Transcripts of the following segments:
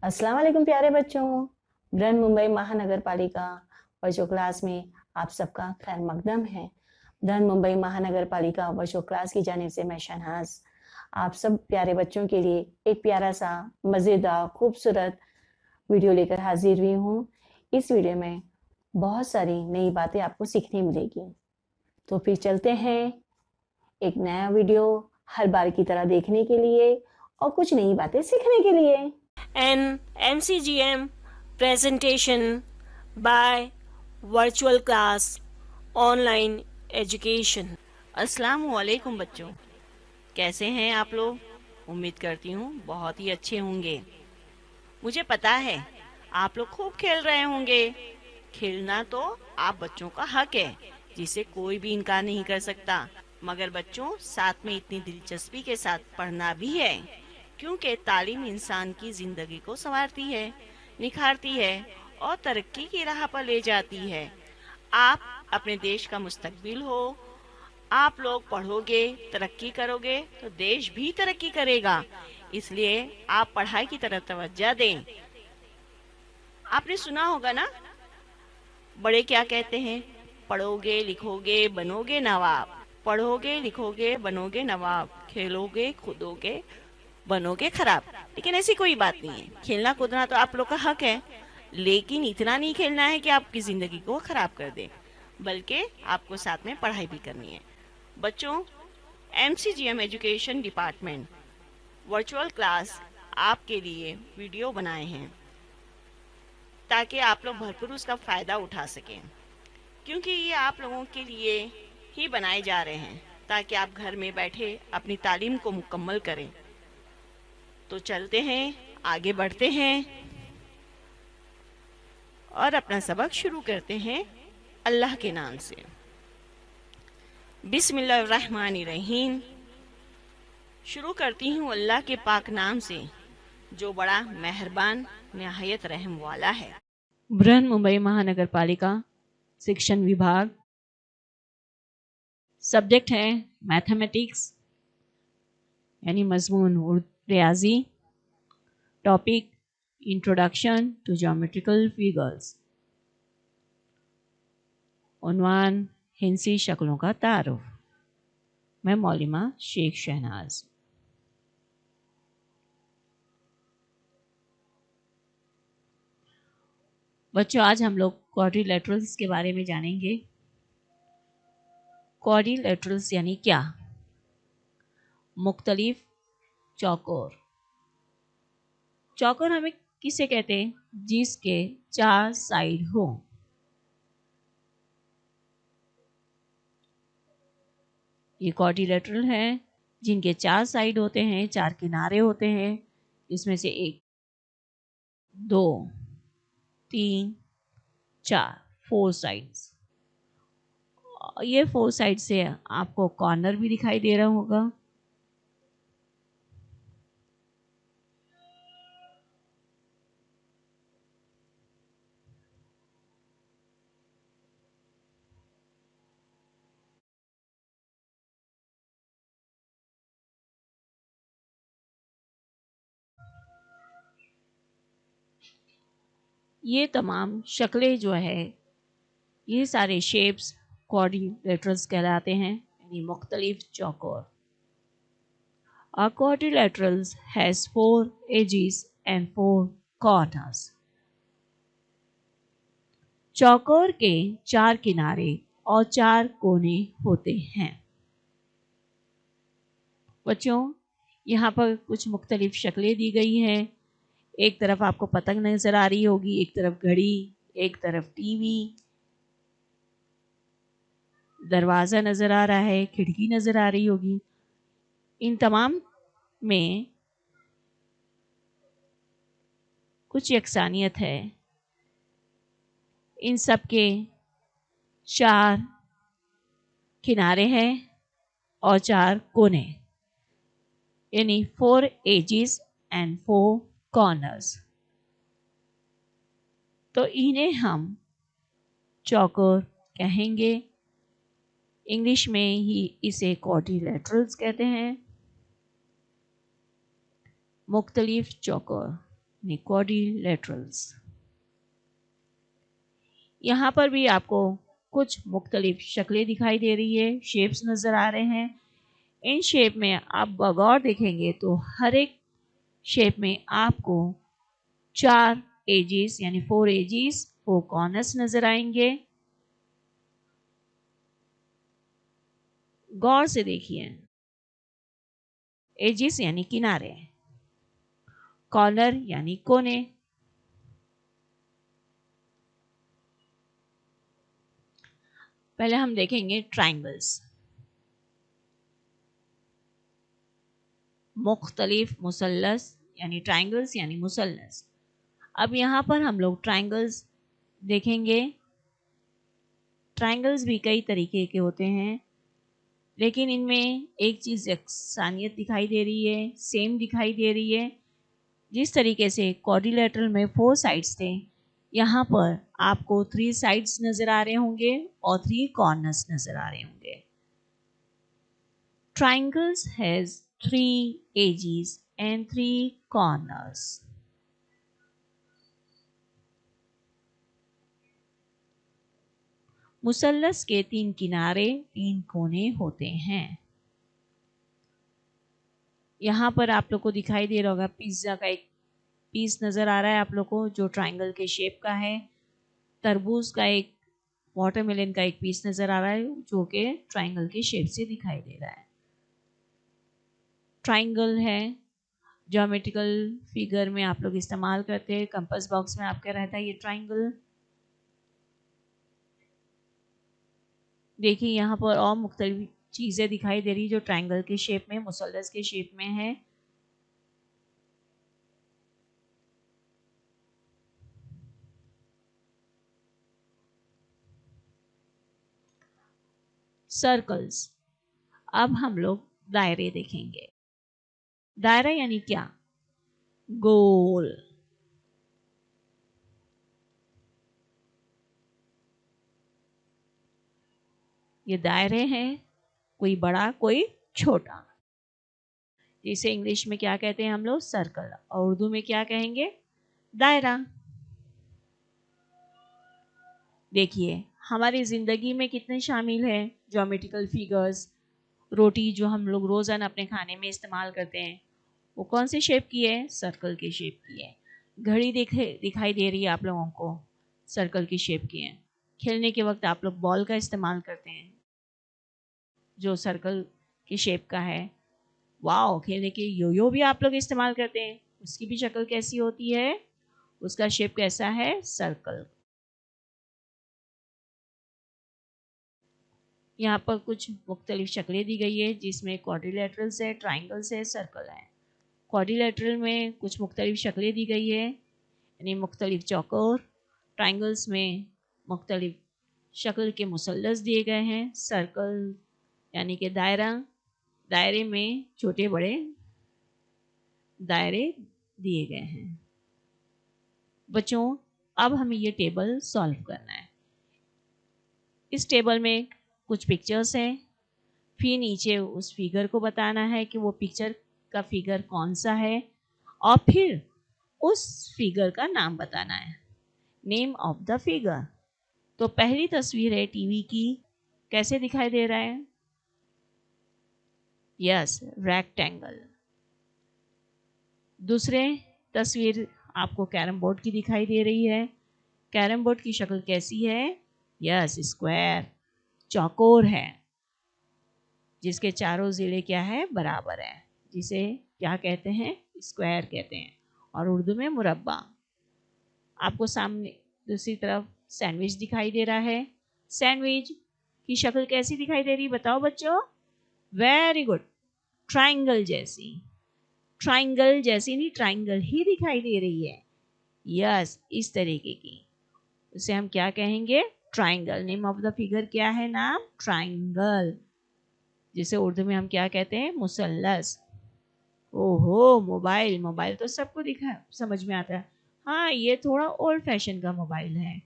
अस्सलाम वालेकुम प्यारे बच्चों। बृहन मुंबई महानगर पालिका वर्चुअल क्लास में आप सबका खैर मकदम है। बृहन मुंबई महानगर पालिका वर्चुअल क्लास की जानिब से मैं शहनाज आप सब प्यारे बच्चों के लिए एक प्यारा सा मज़ेदार खूबसूरत वीडियो लेकर हाजिर हुई हूँ। इस वीडियो में बहुत सारी नई बातें आपको सीखने मिलेगी। तो फिर चलते हैं एक नया वीडियो हर बार की तरह देखने के लिए और कुछ नई बातें सीखने के लिए। An MCGM presentation by Virtual Class Online Education। अस्सलाम वालेकुम बच्चों, कैसे हैं आप लोग? उम्मीद करती हूँ बहुत ही अच्छे होंगे। मुझे पता है आप लोग खूब खेल रहे होंगे। खेलना तो आप बच्चों का हक है, जिसे कोई भी इनकार नहीं कर सकता। मगर बच्चों, साथ में इतनी दिलचस्पी के साथ पढ़ना भी है, क्योंकि तालीम इंसान की जिंदगी को संवारती है, निखारती है और तरक्की की राह पर ले जाती है। आप अपने देश का मुस्तकबिल हो। आप लोग पढ़ोगे, तरक्की करोगे तो देश भी तरक्की करेगा। इसलिए आप पढ़ाई की तरफ तवज्जो दें। आपने सुना होगा ना, बड़े क्या कहते हैं? पढ़ोगे लिखोगे बनोगे नवाब। पढ़ोगे लिखोगे बनोगे नवाब, खेलोगे कूदोगे बनोगे खराब। लेकिन ऐसी कोई बात नहीं है। खेलना कूदना तो आप लोग का हक है, लेकिन इतना नहीं खेलना है कि आपकी ज़िंदगी को ख़राब कर दे, बल्कि आपको साथ में पढ़ाई भी करनी है। बच्चों, MCGM education department virtual class आपके लिए वीडियो बनाए हैं ताकि आप लोग भरपूर उसका फ़ायदा उठा सकें, क्योंकि ये आप लोगों के लिए ही बनाए जा रहे हैं ताकि आप घर में बैठे अपनी तालीम को मुकम्मल करें। तो चलते हैं, आगे बढ़ते हैं और अपना सबक शुरू करते हैं अल्लाह के नाम से। बिस्मिल्लाहिर्रहमानिर्रहीम। शुरू करती हूँ अल्लाह के पाक नाम से, जो बड़ा मेहरबान निहायत रहम वाला है। बृहन मुंबई महानगर पालिका शिक्षण विभाग। सब्जेक्ट है मैथमेटिक्स यानी मजमून रियाजी। Topic introduction to geometrical figures. उन्वान हिंसी शक्लों का तारुफ। मैं मौलिमा शेख शहनाज। बच्चों, आज हम लोग क्वाड्रिलेटरल्स के बारे में जानेंगे। क्वाड्रिलेटरल्स यानी क्या? मुख्तलिफ चौकोर। चौकोर हमें किसे कहते हैं? जिसके 4 साइड हो। ये क्वाड्रिलेटरल है जिनके 4 साइड होते हैं, 4 किनारे होते हैं। इसमें से 1 2 3 4 4 साइड्स। ये 4 साइड से आपको कॉर्नर भी दिखाई दे रहा होगा। ये तमाम शक्लें जो है, ये सारे शेप्स क्वाड्रिलेटरल्स कहलाते हैं, यानी मुख्तलिफ चौकोर। A quadrilateral has 4 edges and 4 corners. चौकोर के 4 किनारे और 4 कोने होते हैं। बच्चों, यहाँ पर कुछ मुख्तलिफ शक्लें दी गई हैं। एक तरफ आपको पतंग नज़र आ रही होगी, एक तरफ घड़ी, एक तरफ टीवी, दरवाज़ा नज़र आ रहा है, खिड़की नज़र आ रही होगी। इन तमाम में कुछ यकसानियत है। इन सब के 4 किनारे हैं और 4 कोने, यानी 4 एजेस एंड 4 कॉर्नर्स। तो इन्हें हम चौकोर कहेंगे। इंग्लिश में ही इसे क्वाड्रिलेटरल्स कहते हैं, मुख्तलिफ चौकोर। क्वाड्रिलेटरल्स। यहाँ पर भी आपको कुछ मुख्तलिफ शक्लें दिखाई दे रही है, शेप्स नज़र आ रहे हैं। इन शेप में आप बगौर देखेंगे तो हर एक शेप में आपको 4 एजेस यानी 4 एजेस, 4 कॉर्नर्स नज़र आएंगे। गौर से देखिए, एजेस यानी किनारे, कॉर्नर यानी कोने। पहले हम देखेंगे ट्रायंगल्स। मुख्तलिफ मुसल्लस यानी ट्रायंगल्स यानी मुसल्लस। अब यहाँ पर हम लोग ट्रायंगल्स देखेंगे। ट्रायंगल्स भी कई तरीके के होते हैं, लेकिन इनमें एक चीज़ यकसानियत दिखाई दे रही है, सेम दिखाई दे रही है। जिस तरीके से क्वाड्रिलेटरल में 4 साइड्स थे, यहाँ पर आपको 3 साइड्स नज़र आ रहे होंगे और 3 कॉर्नर्स नज़र आ रहे होंगे। Triangles has 3 edges and 3 corners. मुसल्लस के 3 किनारे, 3 कोने होते हैं। यहाँ पर आप लोग को दिखाई दे रहा होगा, पिज्ज़ा का एक पीस नज़र आ रहा है आप लोग को, जो ट्रायंगल के शेप का है। तरबूज का एक, वाटरमेलन का एक पीस नज़र आ रहा है, जो कि ट्रायंगल के शेप से दिखाई दे रहा है। ट्रायंगल है, ज्योमेट्रिकल फिगर में आप लोग इस्तेमाल करते हैं। कंपास बॉक्स में आपका रहता है ये ट्रायंगल। देखिए यहाँ पर और मुख्तलिफ चीज़ें दिखाई दे रही जो ट्रायंगल के शेप में, मुसल्लस के शेप में है। सर्कल्स। अब हम लोग दायरे देखेंगे। दायरा यानी क्या? गोल। ये दायरे हैं, कोई बड़ा कोई छोटा। इसे इंग्लिश में क्या कहते हैं हम लोग? सर्कल। और उर्दू में क्या कहेंगे? दायरा। देखिए हमारी ज़िंदगी में कितने शामिल हैं ज्योमेट्रिकल फिगर्स। रोटी जो हम लोग रोज़ाना अपने खाने में इस्तेमाल करते हैं, वो कौन से शेप की है? सर्कल के शेप की है। घड़ी दिखाई दे रही है आप लोगों को, सर्कल की शेप की है। खेलने के वक्त आप लोग बॉल का इस्तेमाल करते हैं, जो सर्कल की शेप का है। वाओ, खेलने के योयो भी आप लोग इस्तेमाल करते हैं, उसकी भी शक्ल कैसी होती है? उसका शेप कैसा है? सर्कल। यहाँ पर कुछ मुख्तलिफ शक्लें दी गई है, जिसमें क्वाड्रिलेटरल्स है, ट्राइंगल्स है, सर्कल है। क्वाड्रिलेटरल में कुछ मुख्तलिफ शक्लें दी गई है, यानी मुख्तलिफ चौकोर। ट्राइंगल्स में मुख्तलिफ शक्ल के मुसल्लस दिए गए हैं। सर्कल यानी कि दायरा, दायरे में छोटे बड़े दायरे दिए गए हैं। बच्चों, अब हमें ये टेबल सॉल्व करना है। इस टेबल में कुछ पिक्चर्स हैं, फिर नीचे उस फिगर को बताना है कि वो पिक्चर का फिगर कौन सा है, और फिर उस फिगर का नाम बताना है, नेम ऑफ द फिगर। तो पहली तस्वीर है टीवी की, कैसे दिखाई दे रहा है? Yes, rectangle. दूसरे तस्वीर आपको कैरम बोर्ड की दिखाई दे रही है। कैरम बोर्ड की शक्ल कैसी है? यस, स्क्वायर, चौकोर है, जिसके चारों ज़िले क्या है? बराबर है, जिसे क्या कहते हैं? स्क्वायर कहते हैं, और उर्दू में मुरब्बा। आपको सामने दूसरी तरफ सैंडविच दिखाई दे रहा है। सैंडविच की शक्ल कैसी दिखाई दे रही, बताओ बच्चों? वेरी गुड, ट्रायंगल जैसी। ट्रायंगल जैसी नहीं, ट्रायंगल ही दिखाई दे रही है। यस, इस तरीके की, उसे हम क्या कहेंगे? Triangle. Name of the figure क्या है? नाम ट्रायंगल, जिसे उर्दू में हम क्या कहते हैं? मुसल्लस। ओहो, मोबाइल। मोबाइल तो सबको दिखा समझ में आता है। हाँ, ये थोड़ा ओल्ड फैशन का मोबाइल है,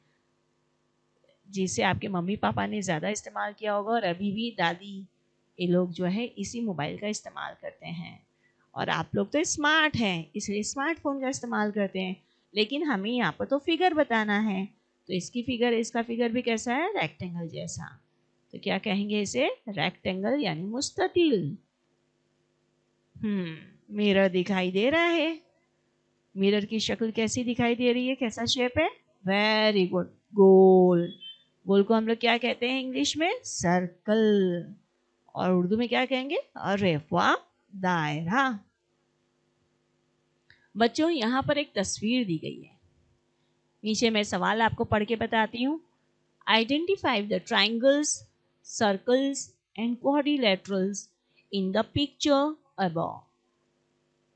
जिसे आपके मम्मी पापा ने ज़्यादा इस्तेमाल किया होगा, और अभी भी दादी ये लोग जो है इसी मोबाइल का इस्तेमाल करते हैं। और आप लोग तो स्मार्ट हैं इसलिए स्मार्टफोन का इस्तेमाल करते हैं, लेकिन हमें यहाँ पर तो फिगर बताना है, तो इसका फिगर भी कैसा है, रेक्टेंगल जैसा। तो क्या कहेंगे इसे, रेक्टेंगल यानी मुस्ततिल। मिरर दिखाई दे रहा है, मिरर की शक्ल कैसी दिखाई दे रही है, कैसा शेप है, वेरी गुड, गोल। गोल को हम लोग क्या कहते हैं इंग्लिश में, सर्कल, और उर्दू में क्या कहेंगे, अरे वाह, दायरा। बच्चों यहाँ पर एक तस्वीर दी गई है, नीचे मैं सवाल आपको पढ़ के बताती हूँ। Identify the triangles, circles and quadrilaterals in the picture above.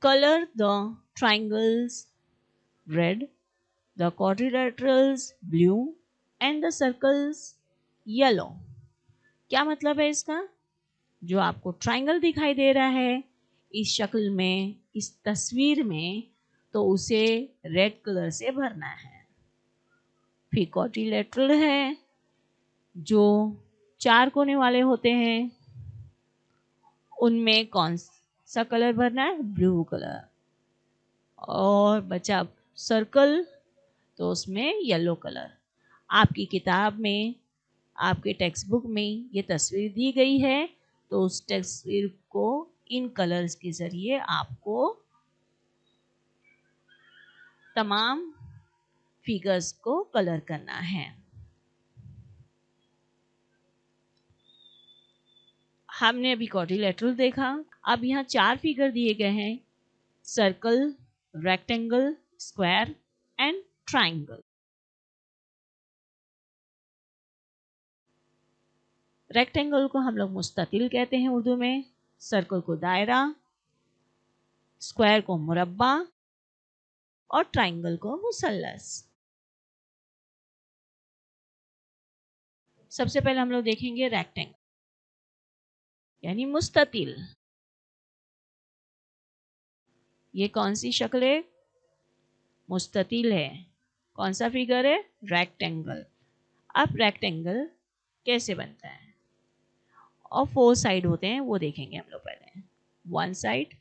Color the triangles red, the quadrilaterals blue and the circles yellow. क्या मतलब है इसका, जो आपको ट्राइंगल दिखाई दे रहा है इस शक्ल में, इस तस्वीर में, तो उसे रेड कलर से भरना है। फिर क्वाड्रिलेटरल है, जो 4 कोने वाले होते हैं, उनमें कौन सा कलर भरना है, ब्लू कलर। और बचा सर्कल, तो उसमें येलो कलर। आपकी किताब में, आपके टेक्स्ट बुक में ये तस्वीर दी गई है, तो उस तस्वीर को इन कलर्स के जरिए आपको तमाम फिगर्स को कलर करना है। हमने अभी क्वाड्रिलेटरल देखा, अब यहाँ 4 फिगर दिए गए हैं, circle, rectangle, square and triangle. Rectangle को हम लोग मुस्ततिल कहते हैं उर्दू में, सर्कल को दायरा, स्क्वायर को मुरब्बा और ट्राइंगल को मुसल्लस। सबसे पहले हम लोग देखेंगे रेक्टेंगल यानी मुस्ततिल। ये कौन सी शक्ल है, मुस्ततिल है। कौन सा फिगर है, रेक्टेंगल। अब रेक्टेंगल कैसे बनता है, और 4 साइड होते हैं वो देखेंगे हम लोग पहले। 1 side,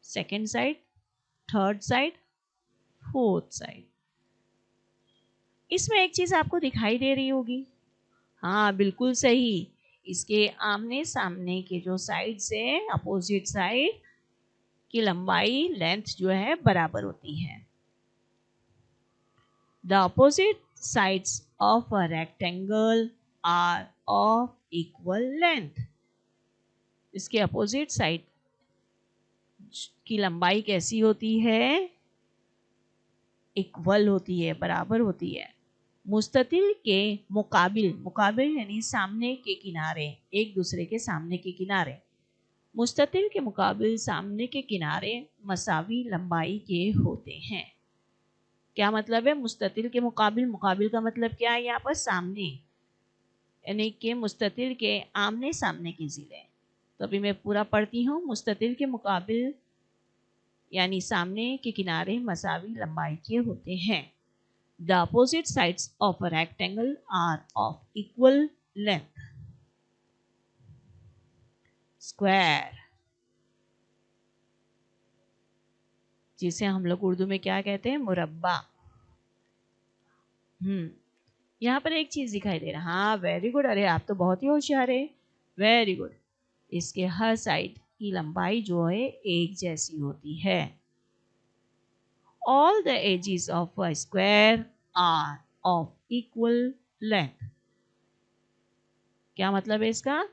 second side, third side, fourth side. इसमें एक चीज आपको दिखाई दे रही होगी, हाँ बिल्कुल सही, इसके आमने सामने के जो साइड्स है, अपोजिट साइड की लंबाई, लेंथ जो है बराबर होती है। The opposite sides of a rectangle are of equal length. इसके अपोजिट साइड की लंबाई कैसी होती है, इक्वल होती है, बराबर होती है। मुस्ततिल के मुकाबिल, मुकाबिल यानी सामने के किनारे, एक दूसरे के सामने के किनारे, मुस्ततिल के मुकाबिल सामने के किनारे मसावी लंबाई के होते हैं। क्या मतलब है, मुस्ततिल के मुकाबिल, मुकाबिल का मतलब क्या है यहाँ पर, सामने, यानी कि मुस्ततिल के आमने सामने की जिले। तो अभी मैं पूरा पढ़ती हूँ, मुस्ततिल के मुकाबिल यानी सामने के किनारे मसावी लंबाई के होते हैं। The opposite sides of a rectangle are of equal length. Square, जिसे हम लोग उर्दू में क्या कहते हैं, मुरब्बा। यहाँ पर एक चीज दिखाई दे रहा है, हाँ वेरी गुड, अरे आप तो बहुत ही होशियार है, वेरी गुड। इसके हर साइड की लंबाई जो है एक जैसी होती है। All the edges of a square are of equal length. क्या मतलब है इसका,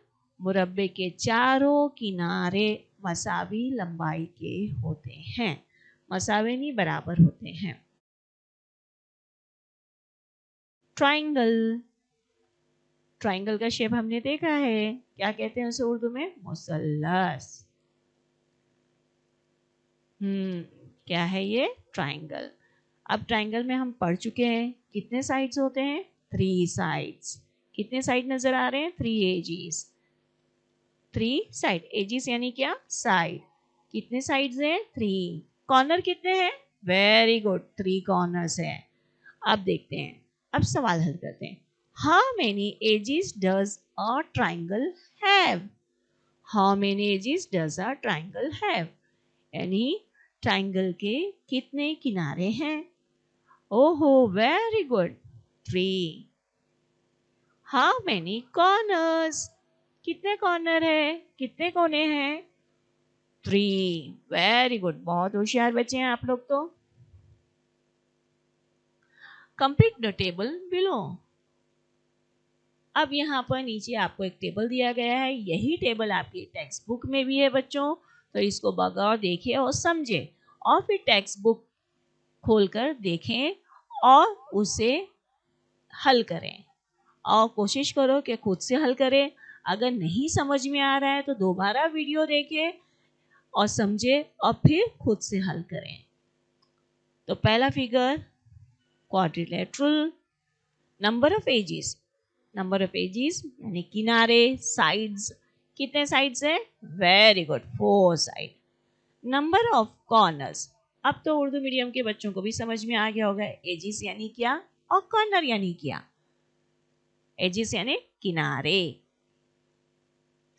मुरब्बे के चारों किनारे मसावी लंबाई के होते हैं, मसावे नहीं बराबर होते हैं। ट्राइंगल, ट्राइंगल का शेप हमने देखा है, क्या कहते हैं उसे उर्दू में, मुसल्लस। क्या है ये, ट्राइंगल। अब ट्राइंगल में हम पढ़ चुके हैं, कितने साइड्स होते हैं, 3 साइड्स। कितने साइड नजर आ रहे हैं, 3 एजेस। 3 साइड, एजेस यानी क्या, साइड। कितने साइड्स हैं, 3। कॉर्नर कितने हैं, वेरी गुड, 3 कॉर्नर्स हैं। अब देखते हैं, अब सवाल हल करते हैं। How many edges does a triangle have, how many edges does a triangle have. यानी ट्राइंगल के कितने किनारे हैं? ओहो, very good, 3. How many corners? कितने कॉर्नर है, कितने कोने हैं? 3. वेरी गुड, बहुत होशियार बच्चे हैं आप लोग तो. Complete the table below. अब यहाँ पर नीचे आपको एक टेबल दिया गया है. यही टेबल आपकी टेक्स्ट बुक में भी है बच्चों, तो इसको बगौर देखिए और समझे, और फिर टेक्स्ट बुक खोलकर देखें और उसे हल करें, और कोशिश करो कि खुद से हल करें. अगर नहीं समझ में आ रहा है तो दोबारा वीडियो देखें और समझे और फिर खुद से हल करें. तो पहला figure quadrilateral. Number of edges, number of edges यानी किनारे, साइड्स, कितने साइड्स है? Very good, 4 side. Number of corners, अब तो उर्दू मीडियम के बच्चों को भी समझ में आ गया होगा एजेस यानी क्या और कॉर्नर यानी क्या. एजेस यानी किनारे,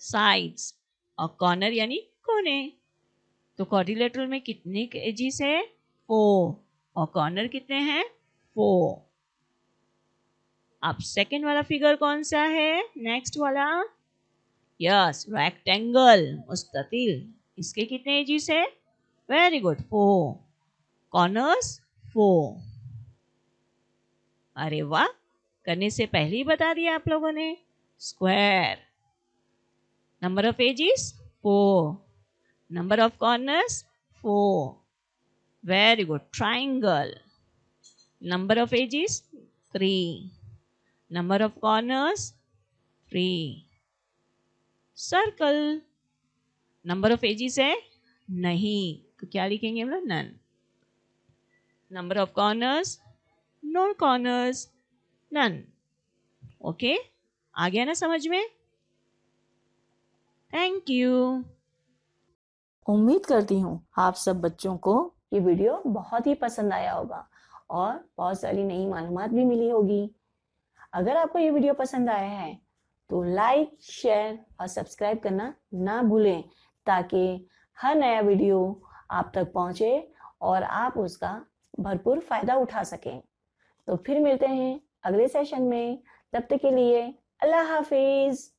साइड्स और कॉर्नर यानी कोने. तो क्वाड्रिलेटरल में कितने एजेस है? 4. और कॉर्नर कितने हैं? 4. अब सेकंड वाला फिगर कौन सा है? नेक्स्ट वाला, यस, रेक्टेंगल, मुस्ततिल. इसके कितने एजेस है? Very good, 4. कॉर्नर्स 4. अरे वाह, करने से पहले ही बता दिया आप लोगों ने. Square, number of edges 4, number of corners 4. Very good. Triangle, number of edges 3, number of corners 3. Circle, number of edges है? नहीं, तो क्या लिखेंगे हम लोग? None. Number of corners? No corners, none. Okay, आ गया ना समझ में? Thank you. उम्मीद करती हूँ आप सब बच्चों को ये वीडियो बहुत ही पसंद आया होगा और बहुत सारी नई मालूमात भी मिली होगी. अगर आपको ये वीडियो पसंद आया है तो लाइक, शेयर और सब्सक्राइब करना ना भूलें, ताकि हर नया वीडियो आप तक पहुंचे और आप उसका भरपूर फायदा उठा सकें. तो फिर मिलते हैं अगले सेशन में. तब तक के लिए अल्लाह हाफिज.